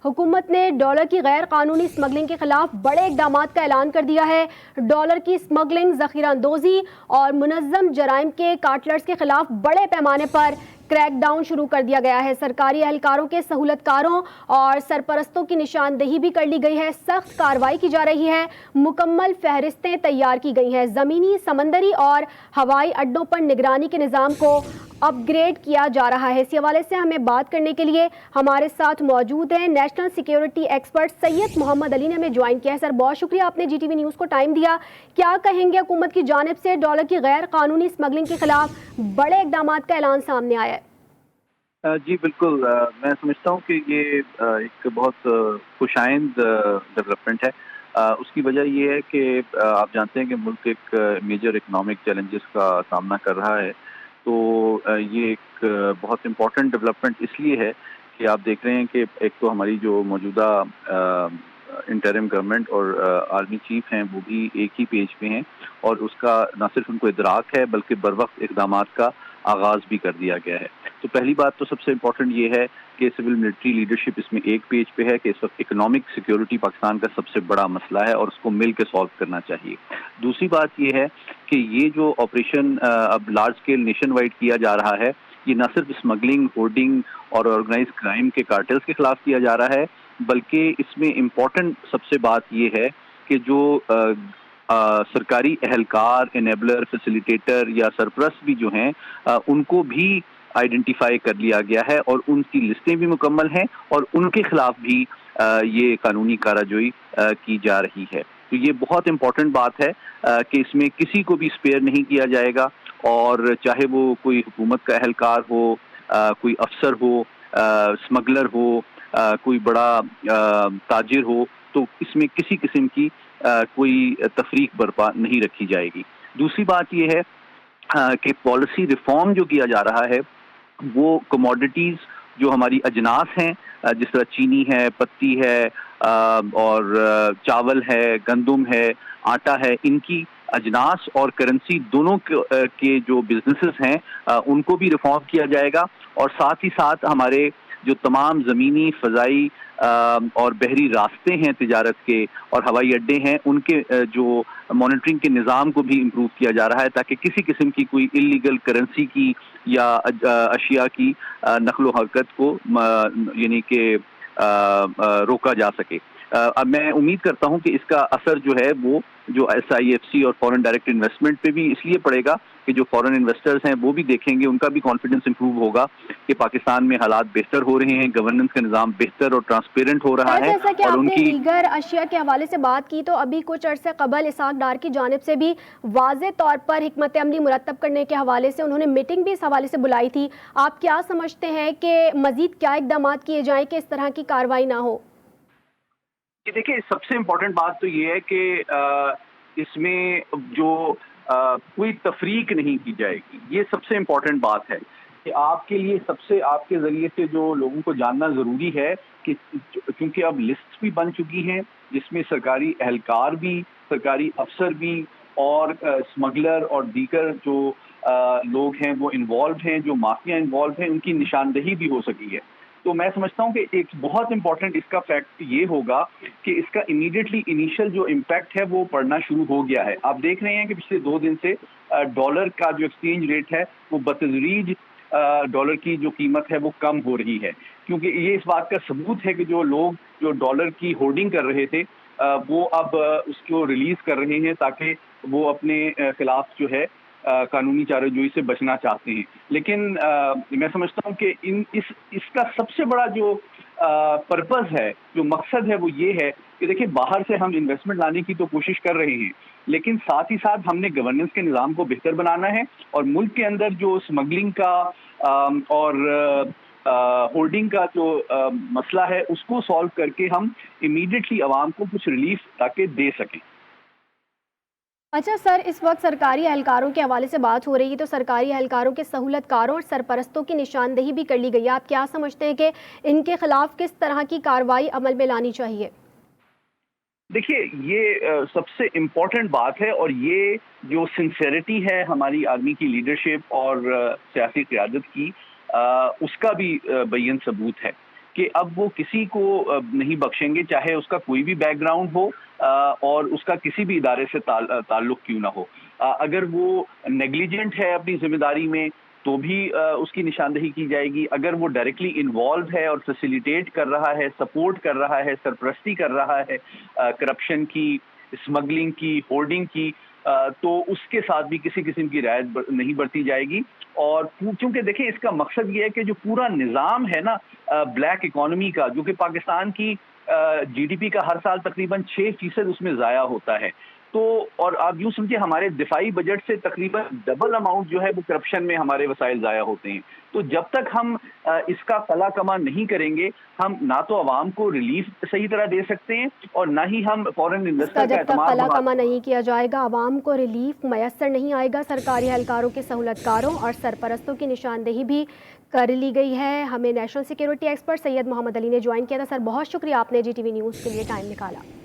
حکومت نے ڈالر کی غیر قانونی اسمگلنگ کے خلاف بڑے اقدامات کا اعلان کر دیا ہے۔ ڈالر کی اسمگلنگ، ذخیرہ اندوزی اور منظم جرائم کے کارٹلرز کے خلاف بڑے پیمانے پر کریک ڈاؤن شروع کر دیا گیا ہے۔ سرکاری اہلکاروں کے سہولت کاروں اور سرپرستوں کی نشاندہی بھی کر لی گئی ہے۔ سخت کارروائی کی جا رہی ہے۔ مکمل فہرستیں تیار کی گئی ہیں۔ زمینی، سمندری اور ہوائی اڈوں پر نگرانی کے نظام کو اپ گریڈ کیا جا رہا ہے۔ اس حوالے سے ہمیں بات کرنے کے لیے ہمارے ساتھ موجود ہیں نیشنل سیکیورٹی ایکسپرٹ سید محمد علی نے ہمیں جوائن کیا ہے۔ سر، بہت شکریہ آپ نے جی ٹی وی نیوز کو ٹائم دیا۔ کیا کہیں گے، حکومت کی جانب سے ڈالر کی غیر قانونی اسمگلنگ کے خلاف بڑے اقدامات کا اعلان سامنے آیا ہے؟ جی بالکل، میں سمجھتا ہوں کہ یہ ایک بہت خوشائند ڈیولپمنٹ ہے۔ اس کی وجہ یہ ہے کہ آپ جانتے ہیں کہ ملک ایک میجر اکنامک چیلنجز کا سامنا کر رہا ہے، تو یہ ایک بہت امپورٹنٹ ڈیولپمنٹ اس لیے ہے کہ آپ دیکھ رہے ہیں کہ ایک تو ہماری جو موجودہ انٹرم گورنمنٹ اور آرمی چیف ہیں وہ بھی ایک ہی پیج پہ ہیں، اور اس کا نہ صرف ان کو ادراک ہے بلکہ بروقت اقدامات کا آغاز بھی کر دیا گیا ہے۔ تو پہلی بات تو سب سے امپورٹنٹ یہ ہے کہ سول ملٹری لیڈرشپ اس میں ایک پیج پہ ہے کہ اس وقت اکنامک سیکیورٹی پاکستان کا سب سے بڑا مسئلہ ہے اور اس کو مل کے سالو کرنا چاہیے۔ دوسری بات یہ ہے کہ یہ جو آپریشن اب لارج اسکیل نیشن وائڈ کیا جا رہا ہے، یہ نہ صرف اسمگلنگ، ہورڈنگ اور آرگنائز کرائم کے کارٹلز کے خلاف کیا جا رہا ہے، بلکہ اس میں امپورٹنٹ سب سے بات یہ ہے کہ جو سرکاری اہلکار، انیبلر، فیسیلیٹیٹر یا سرپرست بھی جو ہیں ان کو بھی آئیڈینٹیفائی کر لیا گیا ہے اور ان کی لسٹیں بھی مکمل ہیں اور ان کے خلاف بھی یہ قانونی کارروائی کی جا رہی ہے۔ تو یہ بہت امپورٹنٹ بات ہے کہ اس میں کسی کو بھی اسپیئر نہیں کیا جائے گا، اور چاہے وہ کوئی حکومت کا اہلکار ہو، کوئی افسر ہو، اسمگلر ہو، کوئی بڑا تاجر ہو، تو اس میں کسی قسم کی کوئی تفریق برپا نہیں رکھی جائے گی۔ دوسری بات یہ ہے کہ پالیسی ریفارم جو کیا جا رہا ہے وہ کموڈیٹیز جو ہماری اجناس ہیں، جس طرح چینی ہے، پتی ہے، اور چاول ہے، گندم ہے، آٹا ہے، ان کی اجناس اور کرنسی دونوں کے جو بزنسز ہیں ان کو بھی ریفارم کیا جائے گا، اور ساتھ ہی ساتھ ہمارے جو تمام زمینی، فضائی اور بحری راستے ہیں تجارت کے اور ہوائی اڈے ہیں، ان کے جو مانیٹرنگ کے نظام کو بھی امپروو کیا جا رہا ہے تاکہ کسی قسم کی کوئی انلیگل کرنسی کی یا اشیاء کی نقل و حرکت کو یعنی کہ روکا جا سکے۔ اب میں امید کرتا ہوں کہ اس کا اثر جو ہے وہ جو ایس آئی ایف سی اور فورن ڈائریکٹ انویسٹمنٹ پہ بھی اس لیے پڑے گا کہ جو فورن انویسٹرز ہیں وہ بھی دیکھیں گے، ان کا بھی کانفیڈنس امپروو ہوگا کہ پاکستان میں حالات بہتر ہو رہے ہیں، گورننس کا نظام بہتر اور ٹرانسپیرنٹ ہو رہا ہے، جیسا کہ اور آپ ان نے کی دیگر اشیاء کے حوالے سے بات کی، تو ابھی کچھ عرصے قبل اسحاق ڈار کی جانب سے بھی واضح طور پر حکمت عملی مرتب کرنے کے حوالے سے انہوں نے میٹنگ بھی اس حوالے سے بلائی تھی۔ آپ کیا سمجھتے ہیں کہ مزید کیا اقدامات کیے جائیں کہ اس طرح کی کارروائی نہ ہو؟ دیکھیں، سب سے امپورٹنٹ بات تو یہ ہے کہ اس میں جو کوئی تفریق نہیں کی جائے گی، یہ سب سے امپورٹنٹ بات ہے کہ آپ کے لیے آپ کے ذریعے سے جو لوگوں کو جاننا ضروری ہے کہ کیونکہ اب لسٹ بھی بن چکی ہیں جس میں سرکاری اہلکار بھی، سرکاری افسر بھی اور اسمگلر اور دیگر جو لوگ ہیں وہ انوالوڈ ہیں، جو مافیا انوالوڈ ہیں، ان کی نشاندہی بھی ہو سکی ہے۔ تو میں سمجھتا ہوں کہ ایک بہت امپورٹنٹ اس کا فیکٹ یہ ہوگا کہ اس کا امیڈیٹلی انیشل جو امپیکٹ ہے وہ پڑنا شروع ہو گیا ہے۔ آپ دیکھ رہے ہیں کہ پچھلے 2 دن سے ڈالر کا جو ایکسچینج ریٹ ہے وہ بتدریج ڈالر کی جو قیمت ہے وہ کم ہو رہی ہے، کیونکہ یہ اس بات کا ثبوت ہے کہ جو لوگ جو ڈالر کی ہولڈنگ کر رہے تھے وہ اب اس کو ریلیز کر رہے ہیں تاکہ وہ اپنے خلاف جو ہے قانونی چارہ جوئی سے بچنا چاہتے ہیں۔ لیکن میں سمجھتا ہوں کہ اس کا سب سے بڑا جو پرپز ہے، جو مقصد ہے، وہ یہ ہے کہ دیکھیں، باہر سے ہم انویسٹمنٹ لانے کی تو کوشش کر رہے ہیں، لیکن ساتھ ہی ساتھ ہم نے گورننس کے نظام کو بہتر بنانا ہے، اور ملک کے اندر جو اسمگلنگ کا اور ہولڈنگ کا جو مسئلہ ہے اس کو سالو کر کے ہم امیڈیٹلی عوام کو کچھ ریلیف تاکہ دے سکیں۔ اچھا سر، اس وقت سرکاری اہلکاروں کے حوالے سے بات ہو رہی ہے، تو سرکاری اہلکاروں کے سہولت کاروں اور سرپرستوں کی نشاندہی بھی کر لی گئی ہے۔ آپ کیا سمجھتے ہیں کہ ان کے خلاف کس طرح کی کارروائی عمل میں لانی چاہیے؟ دیکھیے، یہ سب سے امپورٹنٹ بات ہے، اور یہ جو سنسیئرٹی ہے ہماری آرمی کی لیڈرشپ اور سیاسی قیادت کی، اس کا بھی بین ثبوت ہے کہ اب وہ کسی کو نہیں بخشیں گے، چاہے اس کا کوئی بھی بیک گراؤنڈ ہو اور اس کا کسی بھی ادارے سے تعلق کیوں نہ ہو. اگر وہ نیگلیجنٹ ہے اپنی ذمہ داری میں تو بھی اس کی نشاندہی کی جائے گی. اگر وہ ڈائریکٹلی انوالو ہے اور فیسیلیٹیٹ کر رہا ہے، سپورٹ کر رہا ہے، سرپرستی کر رہا ہے کرپشن کی، اسمگلنگ کی، ہولڈنگ کی، تو اس کے ساتھ بھی کسی قسم کی رعایت نہیں برتی جائے گی. اور چونکہ دیکھیں اس کا مقصد یہ ہے کہ جو پورا نظام ہے نا بلیک اکانومی کا، جو کہ پاکستان کی جی ڈی پی کا ہر سال تقریباً 6% اس میں ضائع ہوتا ہے، تو اور آپ یوں سمجھے ہمارے دفاعی بجٹ سے تقریباً ڈبل اماؤنٹ جو ہے وہ کرپشن میں ہمارے وسائل ضائع ہوتے ہیں. تو جب تک ہم اس کا قلع کما نہیں کریں گے، ہم نہ تو عوام کو ریلیف صحیح طرح دے سکتے ہیں اور نہ ہی ہم فورن اس کا انویسٹر کا جب تک اعتماد قلع بنا. کما نہیں کیا جائے گا، عوام کو ریلیف میسر نہیں آئے گا. سرکاری اہلکاروں کے سہولت کاروں اور سرپرستوں کی نشاندہی بھی کر لی گئی ہے. ہمیں نیشنل سیکیورٹی ایکسپرٹ سید محمد علی نے جوائن کیا تھا. سر بہت شکریہ، آپ نے جی ٹی وی نیوز کے لیے ٹائم نکالا.